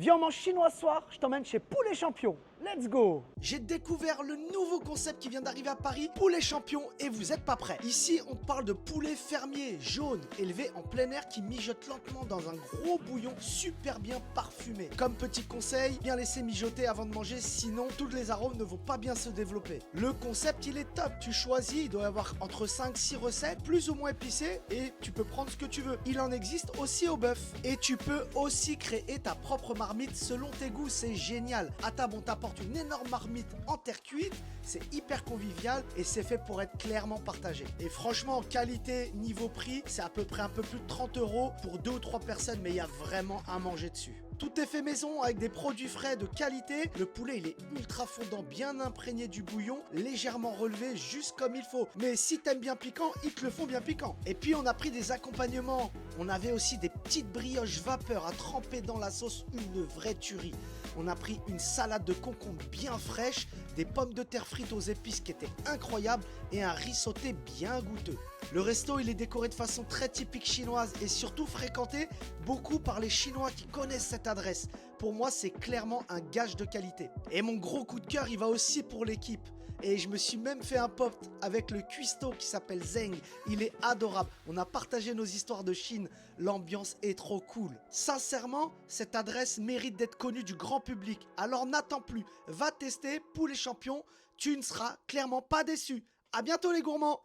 Viens, on mange chinois ce soir, je t'emmène chez Poulet Champion. Let's go! J'ai découvert le nouveau concept qui vient d'arriver à Paris, Poulet Champion, et vous êtes pas prêts. Ici, on parle de poulet fermier, jaune, élevé en plein air qui mijote lentement dans un gros bouillon super bien parfumé. Comme petit conseil, bien laisser mijoter avant de manger, sinon tous les arômes ne vont pas bien se développer. Le concept, il est top. Tu choisis, il doit y avoir entre 5-6 recettes, plus ou moins épicées, et tu peux prendre ce que tu veux. Il en existe aussi au bœuf. Et tu peux aussi créer ta propre marmite selon tes goûts, c'est génial. À table, on t'apporte une énorme marmite en terre cuite, c'est hyper convivial et c'est fait pour être clairement partagé. Et franchement, qualité, niveau prix, c'est à peu près un peu plus de 30 € pour 2 ou 3 personnes, mais il y a vraiment à manger dessus. Tout est fait maison avec des produits frais de qualité. Le poulet, il est ultra fondant, bien imprégné du bouillon, légèrement relevé, juste comme il faut. Mais si t'aimes bien piquant, ils te le font bien piquant. Et puis, on a pris des accompagnements. On avait aussi des petites brioches vapeur à tremper dans la sauce, une vraie tuerie. On a pris une salade de concombre bien fraîche, des pommes de terre frites aux épices qui étaient incroyables et un riz sauté bien goûteux. Le resto, il est décoré de façon très typique chinoise et surtout fréquenté beaucoup par les Chinois qui connaissent cette adresse. Pour moi, c'est clairement un gage de qualité. Et mon gros coup de cœur, il va aussi pour l'équipe. Et je me suis même fait un pote avec le cuistot qui s'appelle Zeng. Il est adorable. On a partagé nos histoires de Chine. L'ambiance est trop cool. Sincèrement, cette adresse mérite d'être connue du grand public. Alors n'attends plus. Va tester Poulet Champion. Tu ne seras clairement pas déçu. À bientôt les gourmands.